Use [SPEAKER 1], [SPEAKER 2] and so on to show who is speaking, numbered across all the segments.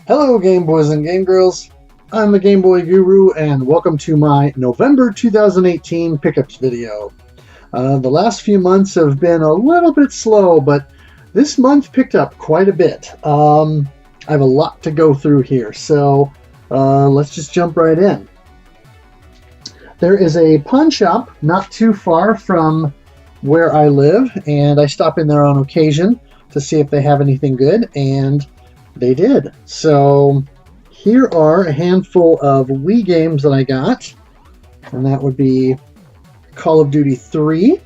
[SPEAKER 1] Hello Game Boys and Game Girls, I'm the Game Boy Guru and welcome to my November 2018 pickups video. The last few months have been a little bit slow, but this month picked up quite a bit. I have a lot to go through here, so let's just jump right in. There is a pawn shop not too far from where I live, and I stop in there on occasion to see if they have anything good, and they did. So here are a handful of Wii games that I got, and that would be Call of Duty 3,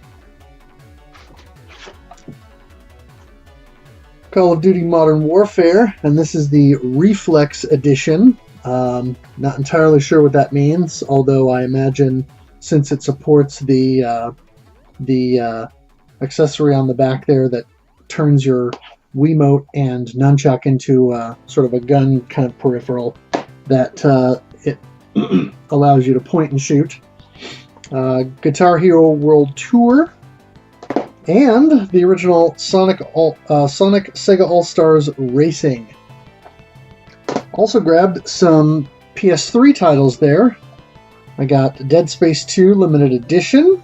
[SPEAKER 1] Call of Duty Modern Warfare, and this is the Reflex Edition. Not entirely sure what that means, although I imagine since it supports the accessory on the back there that turns your Wiimote and nunchuck into sort of a gun kind of peripheral, that it allows you to point and shoot. Guitar Hero World Tour, and the original Sonic Sega All-Stars Racing. Also grabbed some PS3 titles there. I got Dead Space 2 Limited Edition.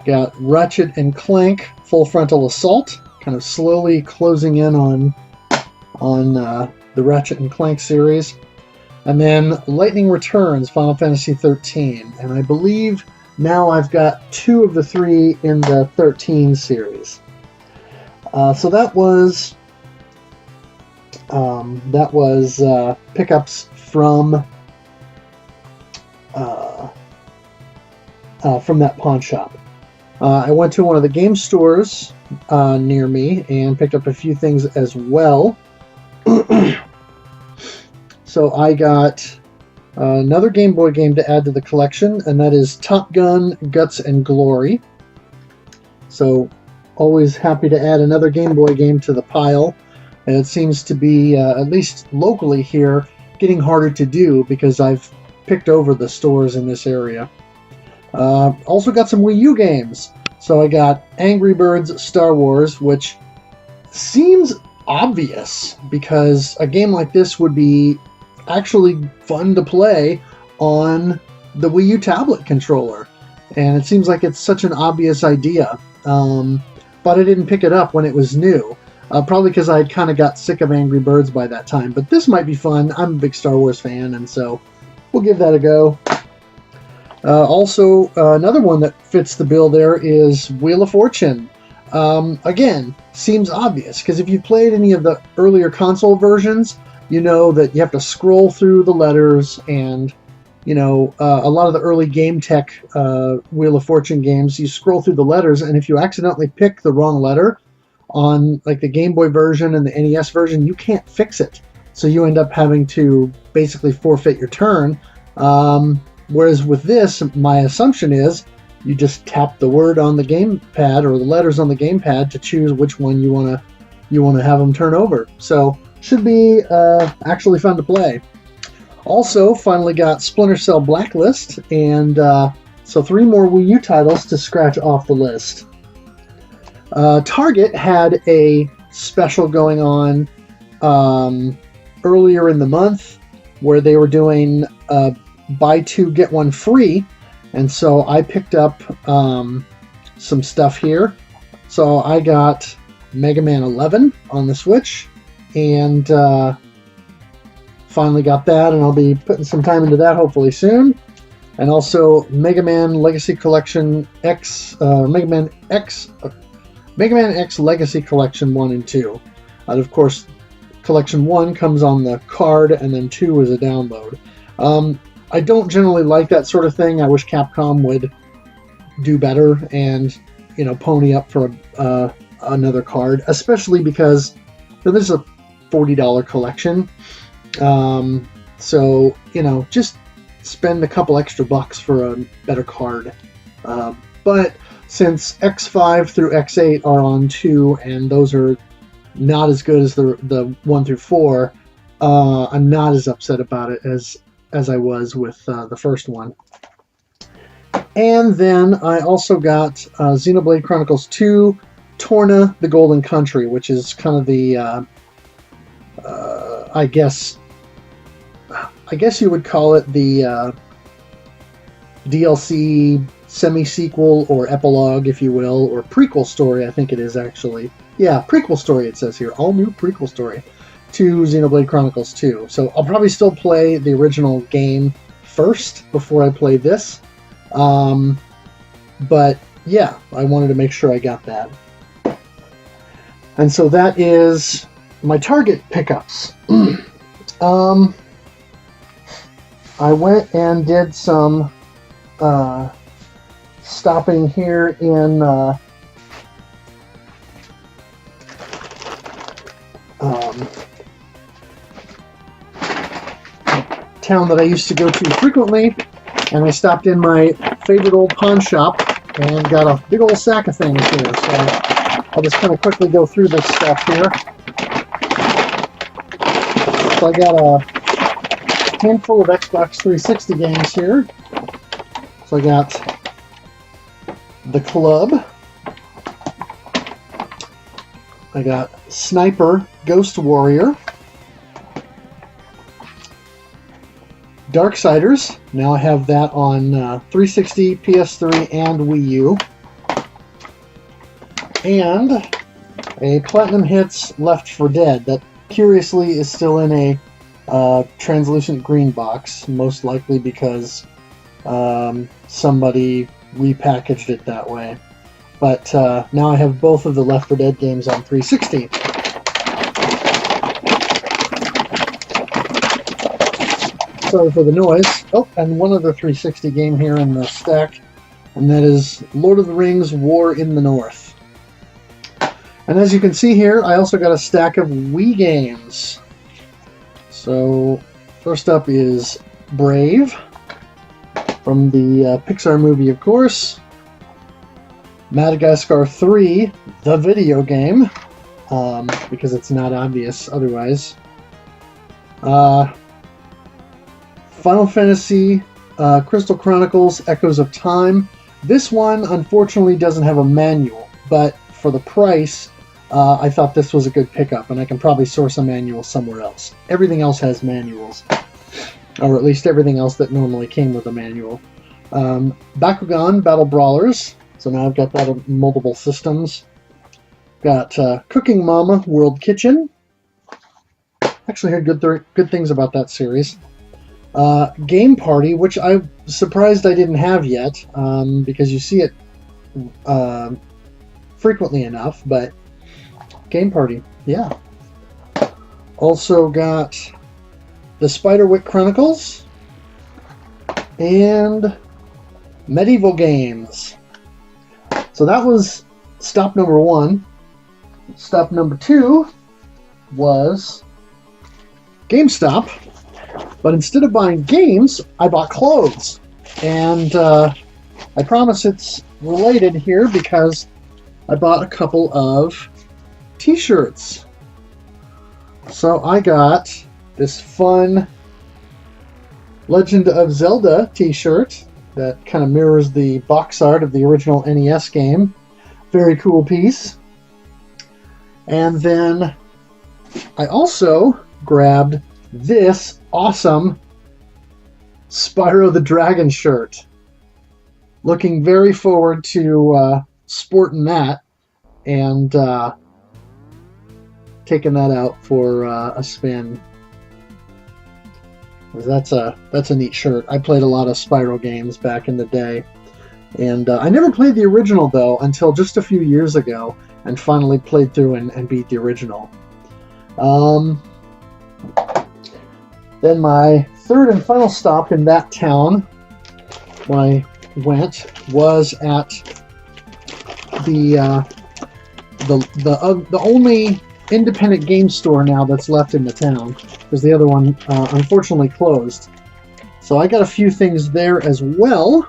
[SPEAKER 1] Got Ratchet and Clank Full Frontal Assault, kind of slowly closing in on the Ratchet and Clank series. And then Lightning Returns Final Fantasy 13. And I believe now I've got 2 of the 3 in the 13 series. So that was pickups from that pawn shop. I went to one of the game stores near me and picked up a few things as well. So I got another Game Boy game to add to the collection, and that is Top Gun Guts and Glory. So always happy to add another Game Boy game to the pile. And it seems to be, at least locally here, getting harder to do because I've picked over the stores in this area. Also got some Wii U games. So I got Angry Birds Star Wars, which seems obvious because a game like this would be actually fun to play on the Wii U tablet controller. And it seems like it's such an obvious idea. But I didn't pick it up when it was new. Probably because I kind of got sick of Angry Birds by that time. But this might be fun. I'm a big Star Wars fan, and so we'll give that a go. Also, another one that fits the bill there is Wheel of Fortune. Again, seems obvious, because if you've played any of the earlier console versions, you know that you have to scroll through the letters, and, you know, a lot of the early Game Tech Wheel of Fortune games, you scroll through the letters, and if you accidentally pick the wrong letter on, like, the Game Boy version and the NES version, you can't fix it. So you end up having to basically forfeit your turn. Whereas with this, my assumption is you just tap the word on the gamepad or the letters on the gamepad to choose which one you want to have them turn over. So should be actually fun to play. Also, finally got Splinter Cell Blacklist, and so 3 more Wii U titles to scratch off the list. Target had a special going on earlier in the month where they were doing buy 2 get 1 free, and so I picked up some stuff here. So I got Mega Man 11 on the Switch, and finally got that, and I'll be putting some time into that hopefully soon. And also Mega Man Legacy Collection X, Mega Man X Legacy Collection 1 and 2. And of course, Collection 1 comes on the card, and then 2 is a download. I don't generally like that sort of thing. I wish Capcom would do better and, you know, pony up for another card, especially because this is a $40 collection. So, you know, just spend a couple extra bucks for a better card. But since X5 through X8 are on 2, and those are not as good as the 1 through 4, I'm not as upset about it as I was with the first one. And then I also got Xenoblade Chronicles 2, Torna, the Golden Country, which is kind of the I guess you would call it the DLC semi-sequel or epilogue, if you will, or prequel story, I think it is actually. Yeah, prequel story it says here. All new prequel story to Xenoblade Chronicles 2. So I'll probably still play the original game first before I play this. But yeah, I wanted to make sure I got that. And so that is my Target pickups. I went and did some stopping here in town that I used to go to frequently, and I stopped in my favorite old pawn shop and got a big old sack of things here. So I'll just kind of quickly go through this stuff here. So I got a handful of Xbox 360 games here. So I got The Club. I got Sniper Ghost Warrior. Darksiders. Now I have that on 360, PS3, and Wii U. And a Platinum Hits Left 4 Dead that curiously is still in a translucent green box, most likely because somebody repackaged it that way. But now I have both of the Left 4 Dead games on 360. Sorry for the noise. Oh, and one other 360 game here in the stack, and that is Lord of the Rings War in the North. And as you can see here, I also got a stack of Wii games. So first up is Brave, from the Pixar movie, of course. Madagascar 3, the video game, because it's not obvious otherwise. Final Fantasy Crystal Chronicles Echoes of Time. This one, unfortunately, doesn't have a manual, but for the price, I thought this was a good pickup, and I can probably source a manual somewhere else. Everything else has manuals, or at least everything else that normally came with a manual. Bakugan Battle Brawlers. So now I've got that on multiple systems. Got Cooking Mama World Kitchen. Actually heard good things about that series. Game Party, which I'm surprised I didn't have yet, because you see it frequently enough, but Game Party, yeah. Also got the Spiderwick Chronicles and Medieval Games. So that was stop number 1. Stop number 2 was GameStop. But instead of buying games, I bought clothes. And I promise it's related here because I bought a couple of t-shirts. So I got this fun Legend of Zelda t-shirt that kind of mirrors the box art of the original NES game. Very cool piece. And then I also grabbed this awesome Spyro the Dragon shirt. Looking very forward to sporting that and taking that out for a spin. That's a neat shirt. I played a lot of Spyro games back in the day, and I never played the original though until just a few years ago, and finally played through and beat the original. Then my third and final stop in that town when I went was at the only independent game store now that's left in the town, because the other one unfortunately closed. So I got a few things there as well.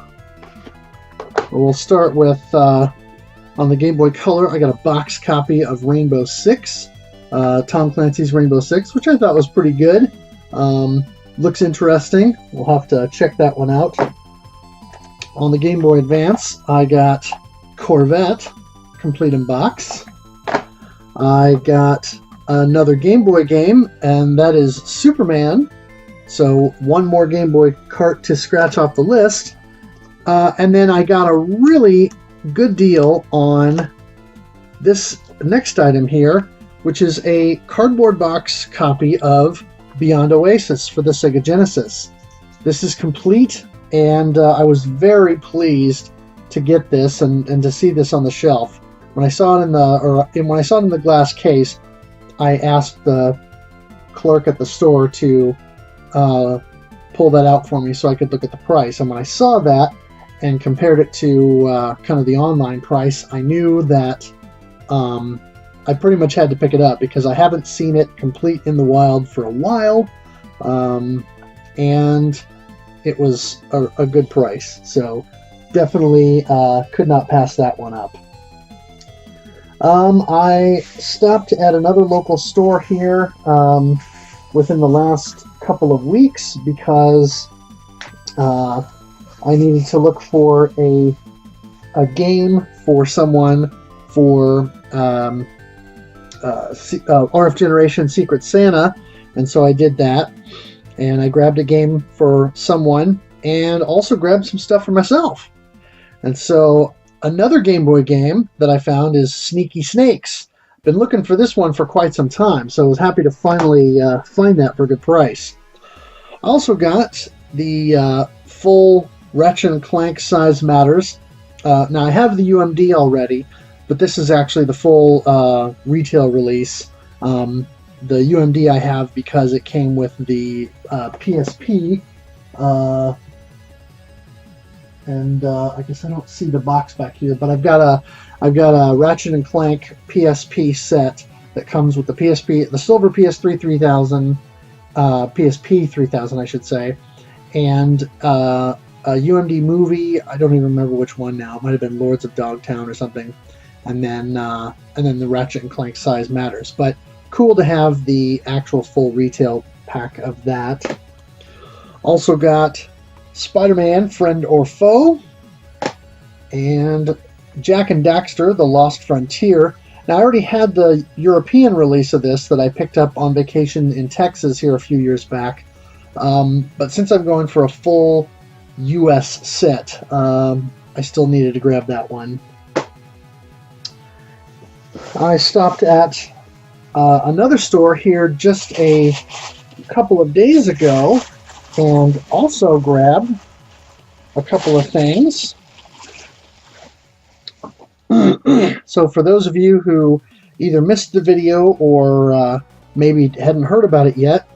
[SPEAKER 1] We'll start with on the Game Boy Color. I got a box copy of Rainbow Six, Tom Clancy's Rainbow Six, which I thought was pretty good. Looks interesting. We'll have to check that one out. On the Game Boy Advance, I got Corvette, complete in box. I got another Game Boy game, and that is Superman. So one more Game Boy cart to scratch off the list. And then I got a really good deal on this next item here, which is a cardboard box copy of Beyond Oasis for the Sega Genesis. This is complete, and I was very pleased to get this and to see this on the shelf. When I saw it in the glass case, I asked the clerk at the store to pull that out for me so I could look at the price. And when I saw that and compared it to kind of the online price, I knew that I pretty much had to pick it up because I haven't seen it complete in the wild for a while, and it was a good price. So definitely could not pass that one up. I stopped at another local store here within the last couple of weeks because I needed to look for a game for someone for RF Generation Secret Santa, and so I did that, and I grabbed a game for someone and also grabbed some stuff for myself. And so another Game Boy game that I found is Sneaky Snakes. Been looking for this one for quite some time, so I was happy to finally find that for a good price. I also got the full Ratchet & Clank Size Matters. Now I have the UMD already, but this is actually the full retail release. The UMD I have because it came with the PSP, and I guess I don't see the box back here, but I've got a Ratchet & Clank PSP set that comes with the PSP, the Silver PS3 3000, PSP 3000 I should say, and a UMD movie. I don't even remember which one now. It might have been Lords of Dogtown or something. And then the Ratchet & Clank Size Matters. But cool to have the actual full retail pack of that. Also got Spider-Man, Friend or Foe, and Jak and Daxter, The Lost Frontier. Now, I already had the European release of this that I picked up on vacation in Texas here a few years back. But since I'm going for a full US set, I still needed to grab that one. I stopped at another store here just a couple of days ago and also grabbed a couple of things. So for those of you who either missed the video or maybe hadn't heard about it yet,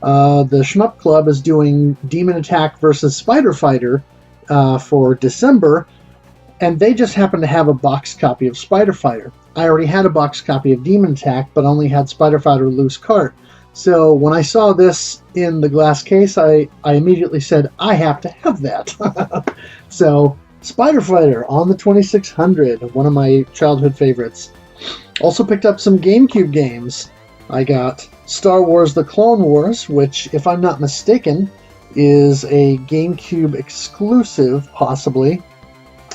[SPEAKER 1] the Shmup Club is doing Demon Attack vs. Spider Fighter for December, and they just happen to have a box copy of Spider Fighter. I already had a box copy of Demon Attack, but only had Spider Fighter Loose Cart. So when I saw this in the glass case, I immediately said, I have to have that. So Spider Fighter on the 2600, one of my childhood favorites. Also picked up some GameCube games. I got Star Wars The Clone Wars, which, if I'm not mistaken, is a GameCube exclusive, possibly.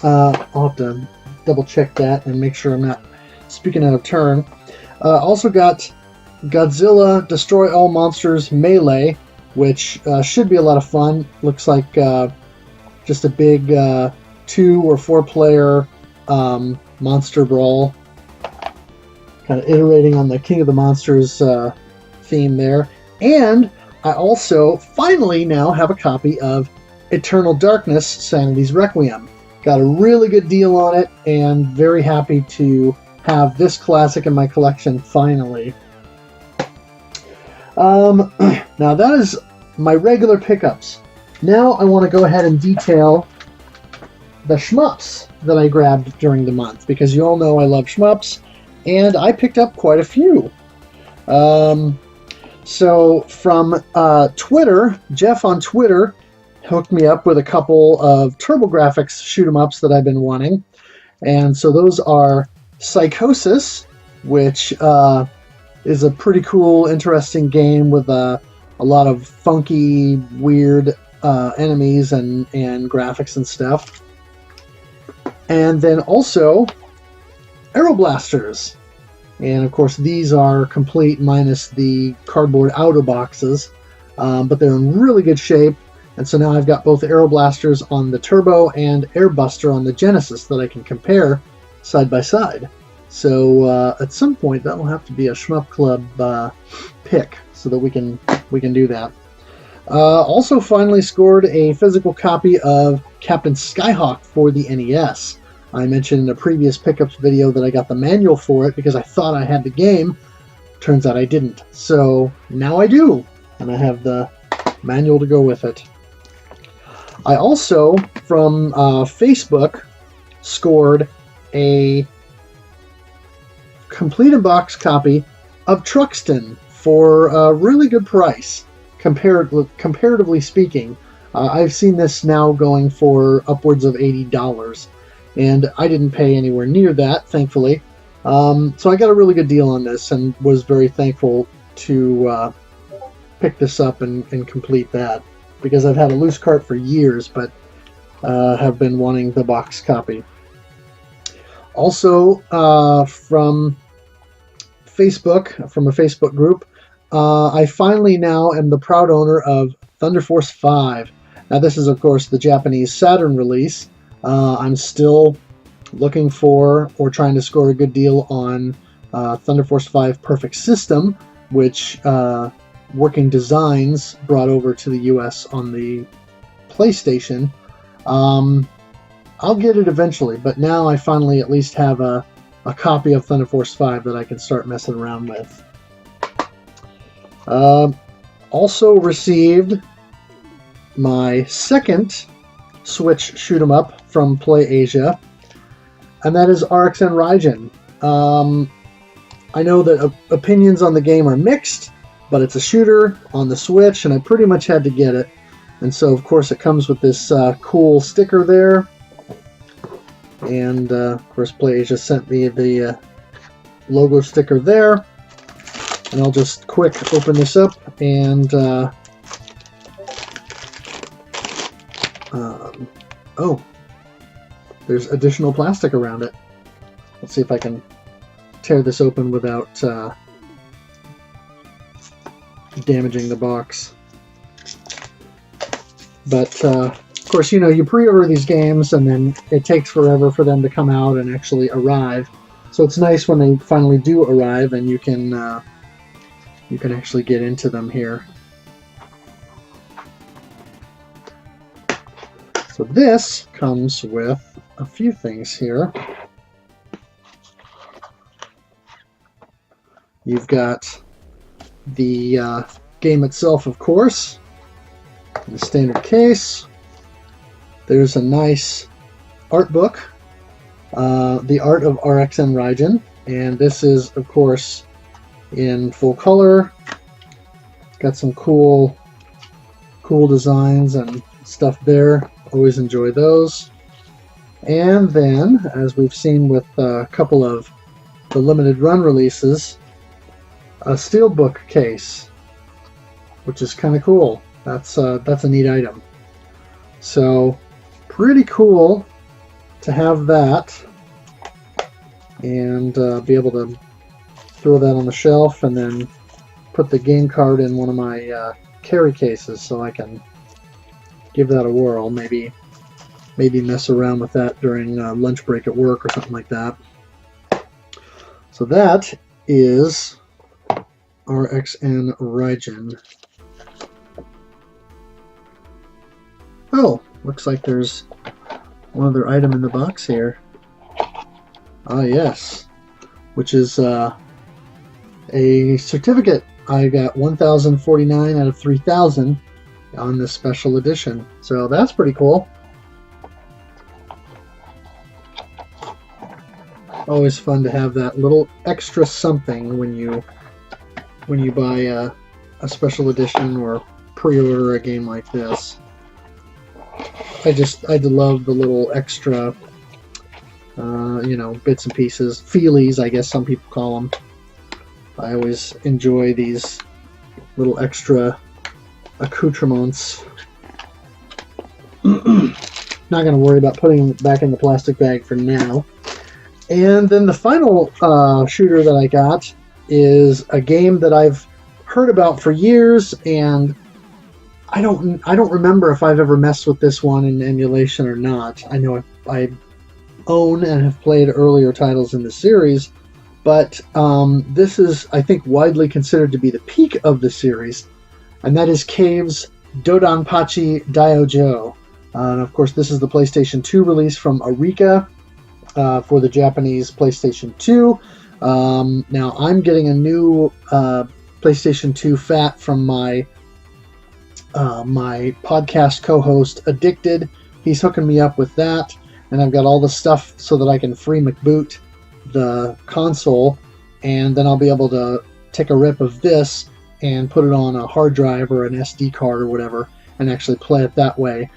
[SPEAKER 1] I'll have to double check that and make sure I'm not speaking out of turn. Also got Godzilla Destroy All Monsters Melee, which should be a lot of fun. Looks like just a big 2 or 4 player monster brawl, kind of iterating on the King of the Monsters theme there. And I also finally now have a copy of Eternal Darkness Sanity's Requiem. Got a really good deal on it, and very happy to have this classic in my collection finally. Now that is my regular pickups. Now I want to go ahead and detail the shmups that I grabbed during the month, because you all know I love shmups, and I picked up quite a few. So from Twitter, Jeff on Twitter hooked me up with a couple of TurboGrafx shoot-'em-ups that I've been wanting. And so those are Psychosis, which is a pretty cool, interesting game with a lot of funky, weird enemies and graphics and stuff. And then also Aeroblasters. And of course these are complete minus the cardboard outer boxes, but they're in really good shape. And so now I've got both Aeroblasters on the Turbo and Airbuster on the Genesis that I can compare side by side. So at some point that will have to be a Shmup Club pick so that we can do that. Also finally scored a physical copy of Captain Skyhawk for the NES. I mentioned in a previous pickups video that I got the manual for it because I thought I had the game. Turns out I didn't. So now I do, and I have the manual to go with it. I also, from Facebook, scored a complete box copy of Truxton for a really good price, comparatively speaking. I've seen this now going for upwards of $80, and I didn't pay anywhere near that, thankfully. So I got a really good deal on this and was very thankful to pick this up and complete that, because I've had a loose cart for years, but have been wanting the box copy. Also, from Facebook, from a Facebook group, I finally now am the proud owner of Thunder Force 5. Now this is of course the Japanese Saturn release. I'm still looking for or trying to score a good deal on Thunder Force 5 Perfect System, which Working Designs brought over to the US on the PlayStation. I'll get it eventually, but now I finally at least have a copy of Thunder Force 5 that I can start messing around with. Also received my second Switch shoot 'em up from Play Asia, and that is RXN Raijin. I know that opinions on the game are mixed, but it's a shooter on the Switch, and I pretty much had to get it. And so, of course, it comes with this cool sticker there. And, of course, Play Asia sent me the logo sticker there. And I'll just quick open this up and... oh, there's additional plastic around it. Let's see if I can tear this open without damaging the box. But, of course, you know, you pre-order these games and then it takes forever for them to come out and actually arrive. So it's nice when they finally do arrive and you can actually get into them here. So this comes with a few things here. You've got the game itself, of course, in the standard case. There's a nice art book, The Art of RXN Raijin, and this is, of course, in full color. Got some cool designs and stuff there. Always enjoy those. And then, as we've seen with a couple of the limited run releases, a steelbook case, which is kind of cool. That's a neat item. So pretty cool to have that and be able to throw that on the shelf and then put the game card in one of my carry cases so I can give that a whirl. Maybe mess around with that during lunch break at work or something like that. So that is RXN Raijin. Oh, looks like there's one other item in the box here. Ah, yes, which is a certificate. I got 1,049 out of 3,000 on this special edition, so that's pretty cool. Always fun to have that little extra something when you buy a special edition or pre-order a game like this. I love the little extra, you know, bits and pieces, feelies, I guess some people call them. I always enjoy these little extra accoutrements. Not going to worry about putting it back in the plastic bag for now. And then the final shooter that I got is a game that I've heard about for years, and I don't remember if I've ever messed with this one in emulation or not. I know I own and have played earlier titles in the series, but this is, I think, widely considered to be the peak of the series, and that is Cave's Dodonpachi Daiojo. And of course, this is the PlayStation 2 release from Arika for the Japanese PlayStation 2. Now, I'm getting a new PlayStation 2 Fat from my podcast co-host, Addicted. He's hooking me up with that, and I've got all the stuff so that I can free McBoot the console, and then I'll be able to take a rip of this and put it on a hard drive or an SD card or whatever and actually play it that way,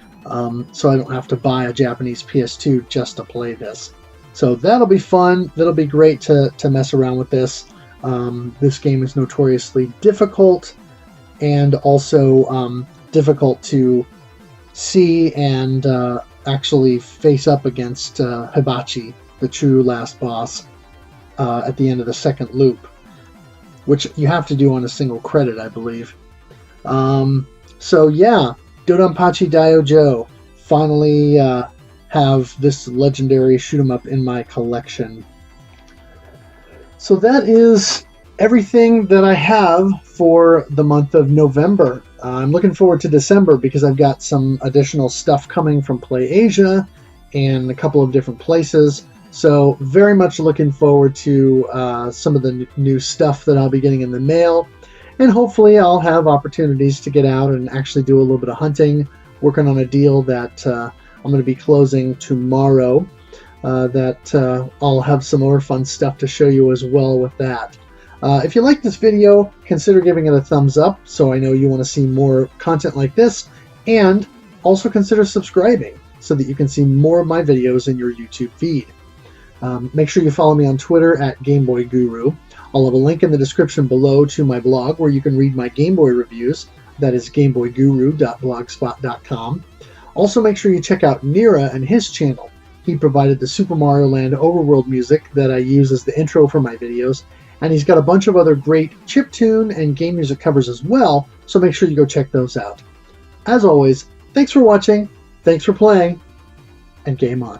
[SPEAKER 1] so I don't have to buy a Japanese PS2 just to play this. So that'll be fun. That'll be great to mess around with this. This game is notoriously difficult, and also difficult to see and actually face up against Hibachi, the true last boss, at the end of the second loop, which you have to do on a single credit, I believe. So yeah, Dodonpachi Daiojo. Finally have this legendary shoot 'em up in my collection. So that is everything that I have for the month of November. I'm looking forward to December because I've got some additional stuff coming from PlayAsia and a couple of different places. So very much looking forward to some of the new stuff that I'll be getting in the mail. And hopefully I'll have opportunities to get out and actually do a little bit of hunting, working on a deal that I'm going to be closing tomorrow. That I'll have some more fun stuff to show you as well with that. If you like this video, consider giving it a thumbs up so I know you want to see more content like this, and also consider subscribing so that you can see more of my videos in your YouTube feed. Make sure you follow me on Twitter at GameBoyGuru. I'll have a link in the description below to my blog where you can read my Game Boy reviews. That is GameBoyGuru.blogspot.com. Also make sure you check out Nira and his channel. He provided the Super Mario Land overworld music that I use as the intro for my videos, and he's got a bunch of other great chiptune and game music covers as well, so make sure you go check those out. As always, thanks for watching, thanks for playing, and game on.